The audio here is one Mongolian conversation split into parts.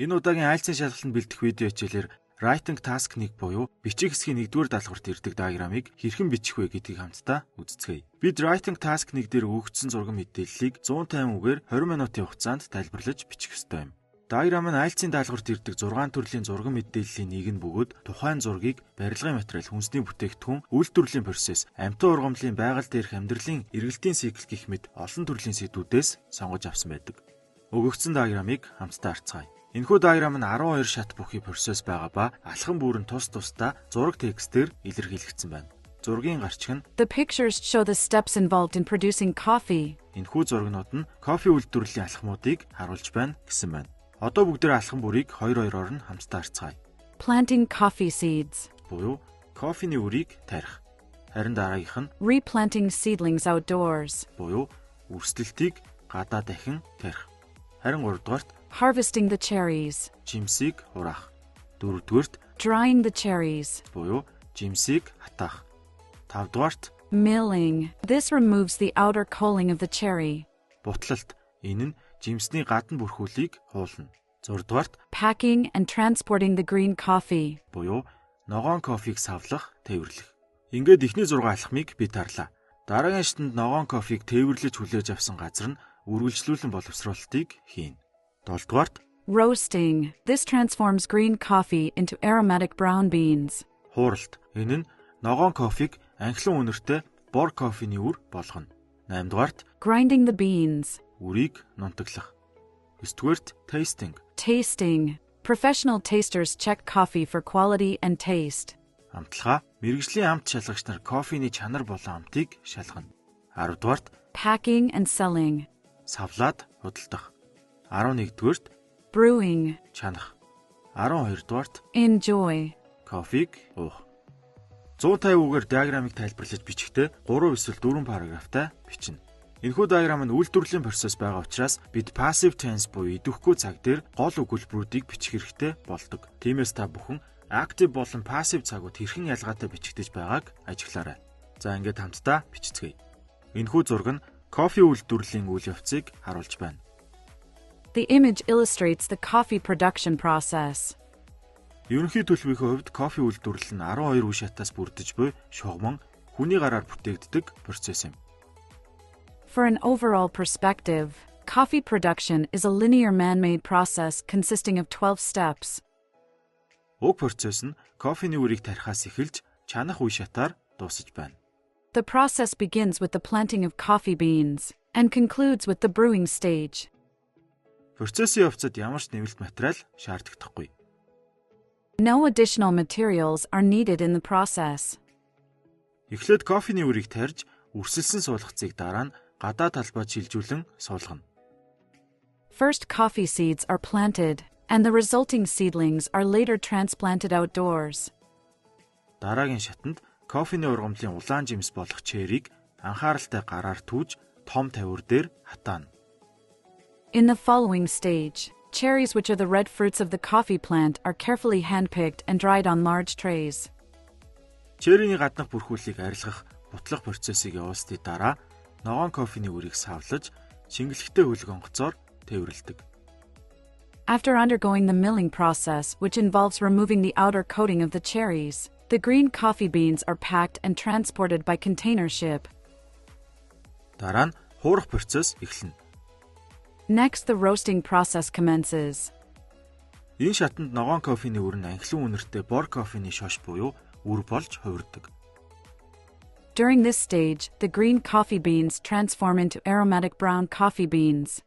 Энэ удаагийн айлцсан шалгалт бэлдэх видео хичээлээр Writing Task 1 буюу бичих хэсгийн 1-р даалгаварт ирдэг диаграмыг хэрхэн бичих вэ гэдгийг хамтдаа үздэцгээе. Бид Writing Task 1 дээр өгөгдсөн зургийн мэдээллийг 150 үгээр 20 минутын хугацаанд тайлбарлаж бичих ёстой юм. Диаграм нь айлцсан даалгаварт ирдэг 6 төрлийн зургийн мэдээллийн нэг нь бөгөөд тухайн зургийг барилгын материал, хүнсний бүтээгдэхүүн, үйлдвэрлэлийн процесс, амтан ургамлын байгаль дээрх амьдралын эргэлтийн цикл гэх мэт олон төрлийн сэдвүүдээс сонгож авсан байдаг. Өгөгдсөн диаграмыг хамтдаа харцгаая. Энэхүү диаграм нь 12 шат бүхий процесс байгаа ба алхам бүр нь тус тусдаа зураг текстээр илэрхийлэгдсэн байна. Зургийн гарчиг нь The pictures show the steps involved in producing coffee. Энэхүү зургнууд нь кофе үйлдвэрлэлийн алхмуудыг харуулж байна гэсэн байна. Одоо бүгдээ алхам бүрийг 2-2-оор нь хамтдаа харцгаая. Planting coffee seeds. Буюу кофений үрийг тарих. Харин дараагийнх нь Replanting seedlings outdoors. буюу үрсдэлтийг гадаа дахин тарих. Харин 3-дугаарт Harvesting the cherries. жимсийг хураах. 4-дүгээрт Drying the cherries. буюу жимсийг хатаах. 5-дугаарт Milling. This removes the outer culling of the cherry. бутлалт. Энэ нь жимсний гадна бүрхүүлийг хуулна. 6-дугаарт Packing and transporting the green coffee. буюу ногоон кофег савлах, тээвэрлэх. Ингээд эхний 6 алхмыг бид харлаа. Дараагийн шатанд ногоон кофег тээвэрлэж хүлээж авсан газар нь үргэлжлүүлэн боловсруулалтыг хийн. 7-дугаарт Roasting. This transforms green coffee into aromatic brown beans. хууралт. Энэ нь ногоон кофег анхлан үнэртэй бор кофений үр болгоно. 8-дугаарт Grinding the beans. үрийг нунтаглах. 9-дүгээрт tasting. Tasting. Professional tasters check coffee for quality and taste. Амтлахаа. Мэргэжлийн амт шалгагч нар кофений чанар болон амтыг шалгана. 10-дугаарт Packing and selling. савлаад худалдах. 11-дүгээрт Brewing. чанах. 12-дугаарт Enjoy. кофег уух. 150 үгээр диаграмыг тайлбарлаж бичихдээ 3 эсвэл 4 параграфтай бичнэ. Энэхүү диаграм нь үйлдвэрлэлийн процесс байгаа учраас бид passive tense буюу идэвхгүй цаг дээр гол өгүүлбэрүүдийг бичих хэрэгтэй болдог. Тиймээс та бүхэн active болон passive цагууд хэрхэн ялгаатай бичигдэж байгааг ажиглаарай. За ингээд хамтдаа бичицгээе. Энэхүү зураг нь кофе үйлдвэрлэлийн үйл явцыг харуулж байна. The image illustrates the coffee production process. Ерөнхий төлөвийнхөө хувьд кофе үйлдвэрлэл нь 12 үе шатаас бүрдэж буй шугаман хүний гараар бүтээгддэг процесс юм. For an overall perspective, coffee production is a linear man-made process consisting of 12 steps. Уг процесс нь кофений үрийг тарихаас эхэлж чанах үе шатаар дуусаж байна. The process begins with the planting of coffee beans and concludes with the brewing stage. Процессын явцад ямар ч нэмэлт материал шаардагдахгүй. No additional materials are needed in the process. Эхлээд кофений үрийг тарьж үрсэлсэн суулгацыг дараа нь гадаа талбайд шилжүүлэн суулгана. First, coffee seeds are planted, and the resulting seedlings are later transplanted outdoors. Дараагийн шатанд кофений ургамлын улаан жимс болох чэрийг анхааралтай гараар түүж том тавир дээр хатаана. In the following stage, cherries, which are the red fruits of the coffee plant, are carefully handpicked and dried on large trays. Чэрийн гаднах бүрхүүлийг арилгах бутлах процессыг явуулсны дараа ногоон кофений үрийг савлаж шингэлэхтэй хөлгөнгөцөөр тээвэрлэдэг. After undergoing the milling process, which involves removing the outer coating of the cherries, the green coffee beans are packed and transported by container ship. Дараа нь хуурах процесс эхэлнэ. Next, the roasting process commences. Энэ шатанд ногоон кофений үр нь анхлан үнэртэй бор кофений шош буюу үр болж хувирдаг. During this stage, the green coffee beans transform into aromatic brown coffee beans.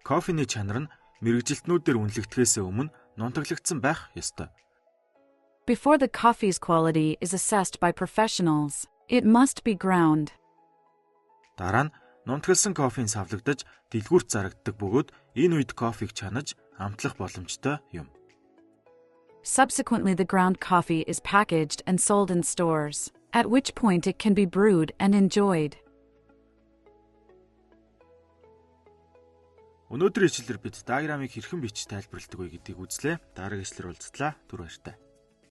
Кофений чанар нь мэргэжилтнүүдээр үнэлэгдэхээс өмнө нунтаглагдсан байх ёстой. Before the coffee's quality is assessed by professionals, it must be ground. Дараа нь нунтгалсан кофеин савлагдаж дэлгүүрт зарагддаг бөгөөд энэ үед кофег чанаж амтлах боломжтой юм. Subsequently, the ground coffee is packaged and sold in stores, at which point it can be brewed and enjoyed. Өнөөдрийн ишлэлээр бид диаграмыг хэрхэн бичиж тайлбарладаг вэ гэдгийг үзлээ. Дараагийн ишлэлээр уулзтлаа. Түр баяртай.